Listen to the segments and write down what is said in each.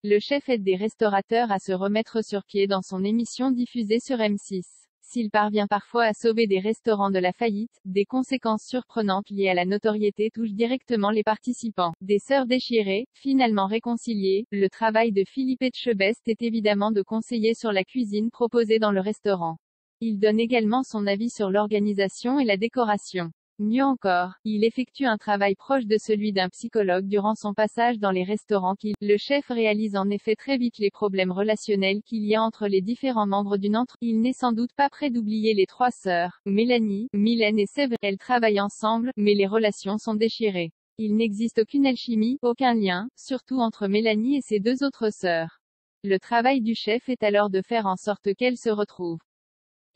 Le chef aide des restaurateurs à se remettre sur pied dans son émission diffusée sur M6. S'il parvient parfois à sauver des restaurants de la faillite, des conséquences surprenantes liées à la notoriété touchent directement les participants. Des sœurs déchirées, finalement réconciliées, le travail de Philippe Etchebest est évidemment de conseiller sur la cuisine proposée dans le restaurant. Il donne également son avis sur l'organisation et la décoration. Mieux encore, il effectue un travail proche de celui d'un psychologue durant son passage dans les restaurants le chef réalise en effet très vite les problèmes relationnels qu'il y a entre les différents membres d'une entreprise. Il n'est sans doute pas prêt d'oublier les trois sœurs, Mélanie, Mylène et Séverine. Elles travaillent ensemble, mais les relations sont déchirées. Il n'existe aucune alchimie, aucun lien, surtout entre Mélanie et ses deux autres sœurs. Le travail du chef est alors de faire en sorte qu'elles se retrouvent.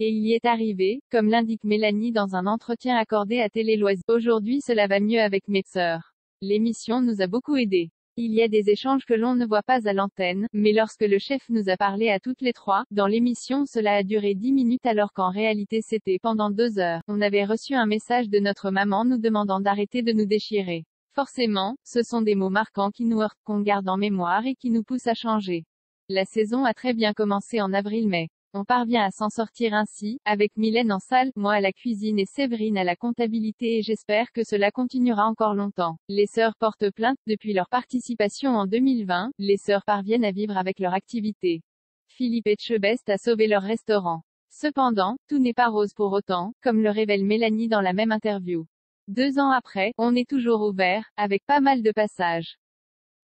Et il y est arrivé, comme l'indique Mélanie dans un entretien accordé à Télé Loisirs. Aujourd'hui cela va mieux avec mes sœurs. L'émission nous a beaucoup aidés. Il y a des échanges que l'on ne voit pas à l'antenne, mais lorsque le chef nous a parlé à toutes les trois, dans l'émission cela a duré 10 minutes alors qu'en réalité c'était pendant 2 heures. On avait reçu un message de notre maman nous demandant d'arrêter de nous déchirer. Forcément, ce sont des mots marquants qui nous heurtent, qu'on garde en mémoire et qui nous poussent à changer. La saison a très bien commencé en avril-mai. On parvient à s'en sortir ainsi, avec Mylène en salle, moi à la cuisine et Séverine à la comptabilité et j'espère que cela continuera encore longtemps. Les sœurs portent plainte, depuis leur participation en 2020, les sœurs parviennent à vivre avec leur activité. Philippe Etchebest a sauvé leur restaurant. Cependant, tout n'est pas rose pour autant, comme le révèle Mélanie dans la même interview. 2 ans après, on est toujours ouvert, avec pas mal de passages.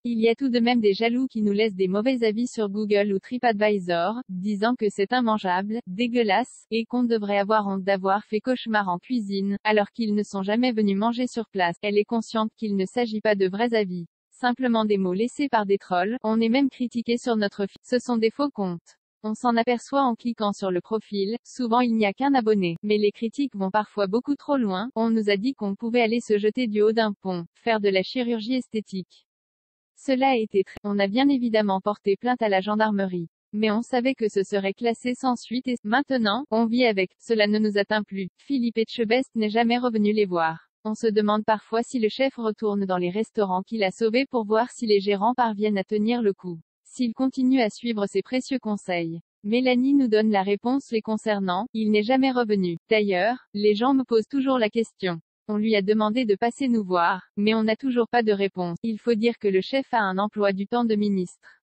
Il y a tout de même des jaloux qui nous laissent des mauvais avis sur Google ou TripAdvisor, disant que c'est immangeable, dégueulasse, et qu'on devrait avoir honte d'avoir fait cauchemar en cuisine, alors qu'ils ne sont jamais venus manger sur place. Elle est consciente qu'il ne s'agit pas de vrais avis. Simplement des mots laissés par des trolls, on est même critiqué sur notre feed. Ce sont des faux comptes. On s'en aperçoit en cliquant sur le profil, souvent il n'y a qu'un abonné. Mais les critiques vont parfois beaucoup trop loin, on nous a dit qu'on pouvait aller se jeter du haut d'un pont, faire de la chirurgie esthétique. Cela a été On a bien évidemment porté plainte à la gendarmerie. Mais on savait que ce serait classé sans suite et, maintenant, on vit avec. Cela ne nous atteint plus. Philippe Etchebest n'est jamais revenu les voir. On se demande parfois si le chef retourne dans les restaurants qu'il a sauvés pour voir si les gérants parviennent à tenir le coup. S'il continue à suivre ses précieux conseils. Mélanie nous donne la réponse les concernant, il n'est jamais revenu. D'ailleurs, les gens me posent toujours la question. On lui a demandé de passer nous voir, mais on n'a toujours pas de réponse. Il faut dire que le chef a un emploi du temps de ministre.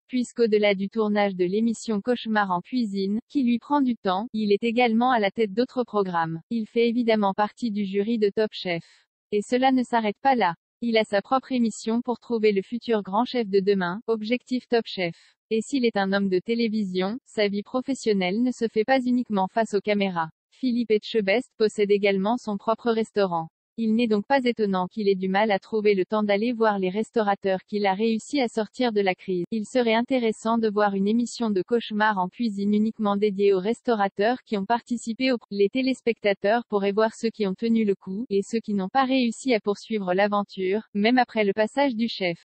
Puisqu'au-delà du tournage de l'émission Cauchemar en cuisine, qui lui prend du temps, il est également à la tête d'autres programmes. Il fait évidemment partie du jury de Top Chef. Et cela ne s'arrête pas là. Il a sa propre émission pour trouver le futur grand chef de demain, Objectif Top Chef. Et s'il est un homme de télévision, sa vie professionnelle ne se fait pas uniquement face aux caméras. Philippe Etchebest possède également son propre restaurant. Il n'est donc pas étonnant qu'il ait du mal à trouver le temps d'aller voir les restaurateurs qu'il a réussi à sortir de la crise. Il serait intéressant de voir une émission de cauchemar en cuisine uniquement dédiée aux restaurateurs qui ont participé Les téléspectateurs pourraient voir ceux qui ont tenu le coup, et ceux qui n'ont pas réussi à poursuivre l'aventure, même après le passage du chef.